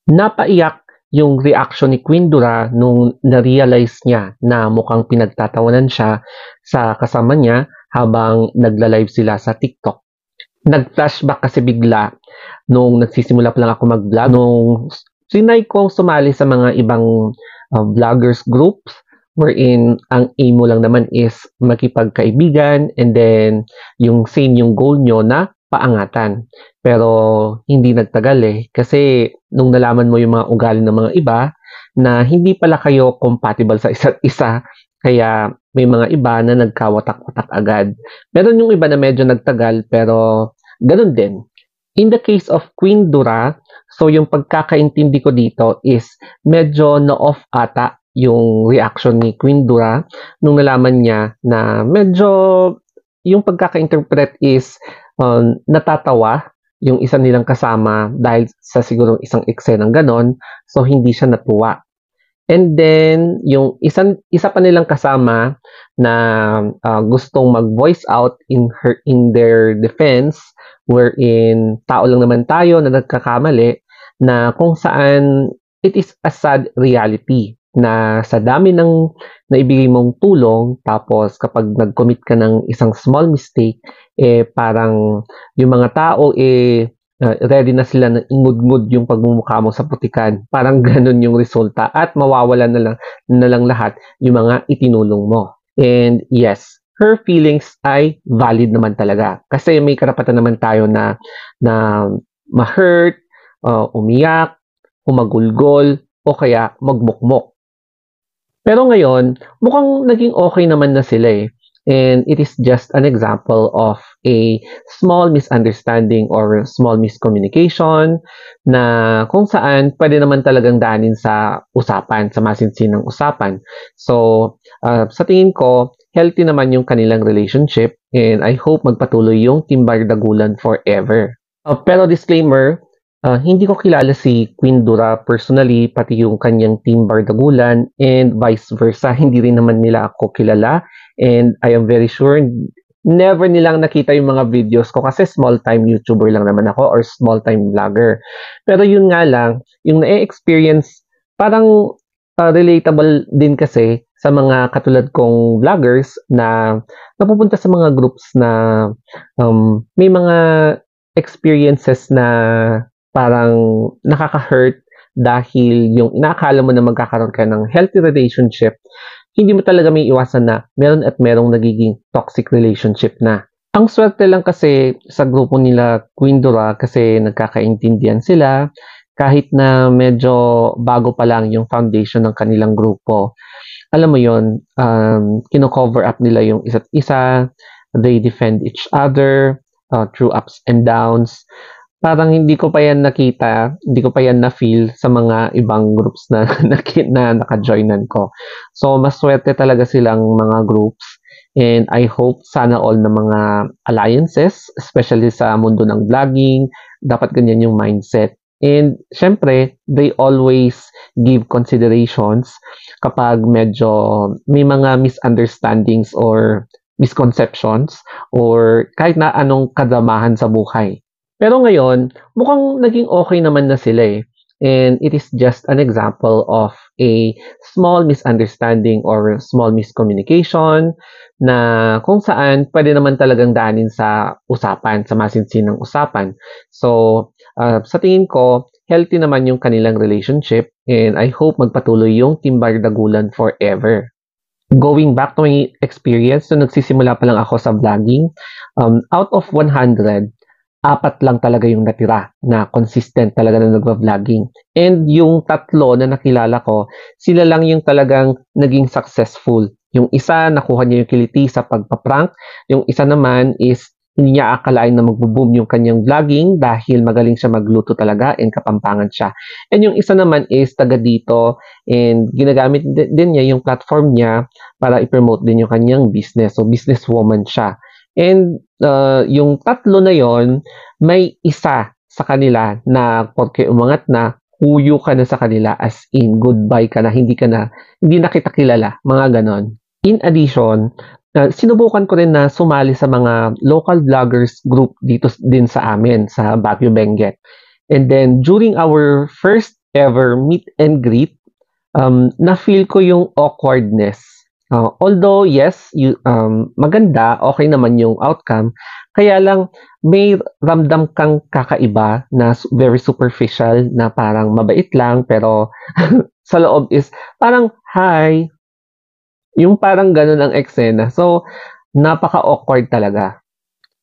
Napaiyak yung reaction ni Queen Dura nung na-realize niya na mukhang pinagtatawanan siya sa kasama niya habang nagla-live sila sa TikTok. Nag-flashback kasi bigla nung nagsisimula pa lang ako mag-vlog, nung trinay kong sumali sa mga ibang vloggers groups wherein ang aim mo lang naman is makipagkaibigan and then yung same yung goal nyo na paangatan. Pero hindi nagtagal kasi nung nalaman mo yung mga ugali ng mga iba na hindi pala kayo compatible sa isa't isa, kaya may mga iba na nagkawatak-watak agad. Meron yung iba na medyo nagtagal pero ganun din. In the case of Queen Dura, so yung pagkakaintindi ko dito is medyo na-off ata yung reaction ni Queen Dura nung nalaman niya na medyo yung pagkaka-interpret is natatawa yung isa nilang kasama dahil sa siguro isang eksenang ganon, so hindi siya natuwa. And then, yung isa pa nilang kasama na gustong mag-voice out in their defense, wherein tao lang naman tayo na nagkakamali, na kung saan it is a sad reality na sa dami ng naibigay mong tulong, tapos kapag nag-commit ka ng isang small mistake, parang yung mga tao ready na sila na ingudngud yung pagmumukha mo sa putikan. Parang ganun yung resulta at mawawala na lang lahat yung mga itinulong mo. And yes, her feelings ay valid naman talaga. Kasi may karapatan naman tayo na ma-hurt, umiyak, humagulgol, o kaya magmukmok. Pero ngayon, mukhang naging okay naman na sila. And it is just an example of a small misunderstanding or small miscommunication na kung saan pwede naman talagang danin sa usapan, sa masinsinang usapan. So, sa tingin ko, healthy naman yung kanilang relationship and I hope magpatuloy yung Team Bardagulan forever. Pero disclaimer, hindi ko kilala si Queen Dura personally, pati yung kanyang Team Bardagulan and vice versa. Hindi rin naman nila ako kilala and I am very sure never nilang nakita yung mga videos ko kasi small-time YouTuber lang naman ako or small-time vlogger. Pero yun nga lang, yung na-experience, parang relatable din kasi sa mga katulad kong vloggers na napupunta sa mga groups na may mga experiences na parang nakaka-hurt dahil yung inaakala mo na magkakaroon ka ng healthy relationship, hindi mo talaga may iwasan na meron at merong nagiging toxic relationship na. Ang swerte lang kasi sa grupo nila Queen Dura kasi nagkakaintindihan sila kahit na medyo bago pa lang yung foundation ng kanilang grupo. Alam mo yon, kino-cover up nila yung isa't isa, they defend each other through ups and downs. Parang hindi ko pa yan nakita, hindi ko pa yan na-feel sa mga ibang groups na naka-joinan ko. So, maswerte talaga silang mga groups and I hope sana all na mga alliances, especially sa mundo ng vlogging, dapat ganyan yung mindset. And syempre, they always give considerations kapag medyo may mga misunderstandings or misconceptions or kahit na anong kadamahan sa buhay. Pero ngayon, mukhang naging okay naman na sila. And it is just an example of a small misunderstanding or small miscommunication na kung saan pwede naman talagang danin sa usapan, sa masinsinang usapan. So, sa tingin ko, healthy naman yung kanilang relationship and I hope magpatuloy yung Team Bardagulan forever. Going back to my experience, so nagsisimula pa lang ako sa vlogging, out of 100, 4 lang talaga yung natira na consistent talaga na nagva-vlogging. And yung 3 na nakilala ko, sila lang yung talagang naging successful. Yung isa, nakuha niya yung kiliti sa pagpa-prank. Yung isa naman is hindi niya akalain na magbo-boom yung kanyang vlogging dahil magaling siya magluto talaga and kapampangan siya. And yung isa naman is taga dito and ginagamit din niya yung platform niya para i-promote din yung kanyang business. So, businesswoman siya. And yung 3 na yon, may isa sa kanila na porke umangat na, huyo ka na sa kanila as in goodbye ka na, hindi na kita kilala, mga ganon. In addition, sinubukan ko rin na sumali sa mga local vloggers group dito din sa amin, sa Baguio Benguet. And then during our first ever meet and greet, na-feel ko yung awkwardness. Although yes, maganda, okay naman yung outcome, kaya lang may ramdam kang kakaiba na very superficial na parang mabait lang pero sa loob is parang, "Hi." Yung parang gano'n ang eksena. So, napaka-awkward talaga.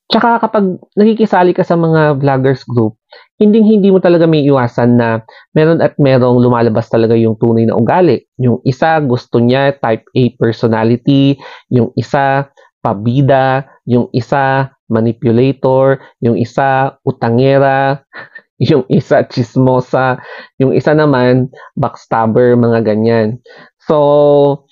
Tsaka kapag nakikisali ka sa mga vloggers group, hinding-hindi mo talaga maiiwasan na meron at merong lumalabas talaga yung tunay na ugali. Yung isa gusto niya type A personality, yung isa pabida, yung isa manipulator, yung isa utangera, yung isa tsismosa, yung isa naman backstabber, mga ganyan. So,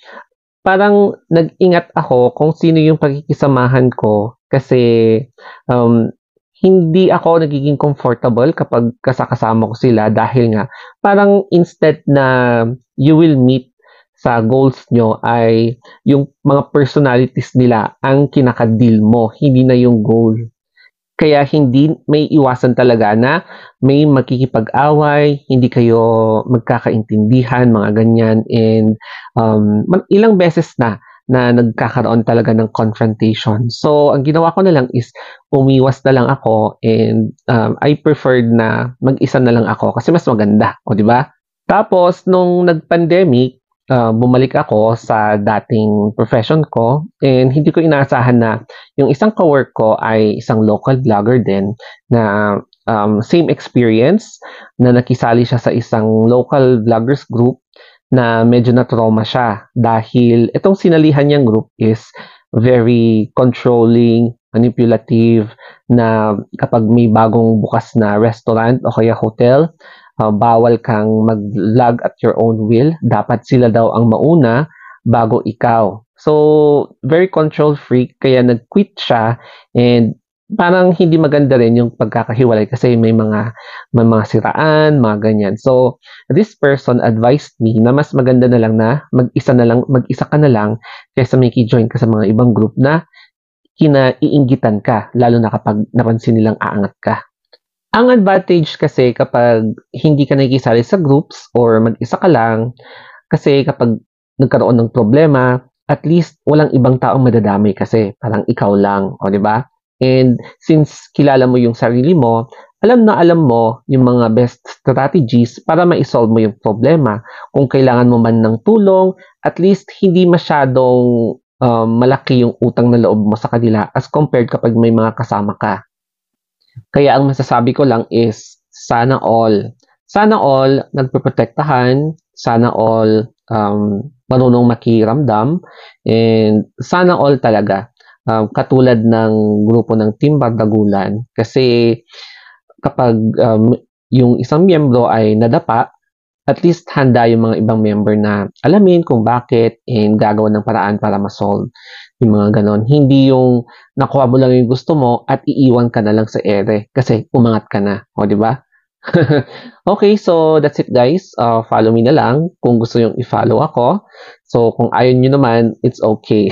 parang nag-ingat ako kung sino yung pakikisamahan ko kasi, um, hindi ako nagiging comfortable kapag kasama ko sila dahil nga parang instead na you will meet sa goals niyo ay yung mga personalities nila ang kinaka-deal mo, hindi na yung goal. Kaya hindi may iwasan talaga na may makikipag-away, hindi kayo magkakaintindihan, mga ganyan. And ilang beses na nagkakaroon talaga ng confrontation. So, ang ginawa ko na lang is umiwas na lang ako and I preferred na mag-isa na lang ako kasi mas maganda, o di ba? Tapos, nung nag-pandemic, bumalik ako sa dating profession ko and hindi ko inaasahan na yung isang ka-work ko ay isang local vlogger din na same experience na nakisali siya sa isang local vloggers group na medyo na-trauma siya dahil itong sinalihan niyang group is very controlling, manipulative na kapag may bagong bukas na restaurant o kaya hotel, bawal kang mag-vlog at your own will. Dapat sila daw ang mauna bago ikaw. So, very control freak, kaya nag-quit siya and parang hindi maganda rin yung pagkakahiwalay kasi may mga siraan, mga ganyan. So, this person advised me na mas maganda na lang na mag-isa ka na lang kaysa join ka sa mga ibang group na kinaiinggitan ka, lalo na kapag napansin nilang aangat ka. Ang advantage kasi kapag hindi ka nakikisali sa groups or mag-isa ka lang, kasi kapag nagkaroon ng problema, at least walang ibang taong madadamay kasi parang ikaw lang, o di ba? And since kilala mo yung sarili mo, alam na alam mo yung mga best strategies para ma-solve mo yung problema. Kung kailangan mo man ng tulong, at least hindi masyadong malaki yung utang na loob mo sa kanila as compared kapag may mga kasama ka. Kaya ang masasabi ko lang is sana all nagpoprotektahan, sana all marunong makiramdam, and sana all talaga katulad ng grupo ng Team Bardagulan kasi kapag yung isang miyembro ay nadapa, at least handa yung mga ibang member na alamin kung bakit and gagawa ng paraan para ma-solve yung mga ganon. Hindi yung nakuha mo lang yung gusto mo at iiwan ka na lang sa ere kasi umangat ka na. O, di ba? Okay, so that's it guys. Follow me na lang kung gusto yung i-follow ako. So, kung ayaw nyo naman, it's okay.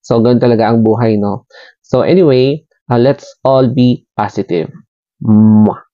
So, ganun talaga ang buhay, no? So, anyway, let's all be positive. Mwah!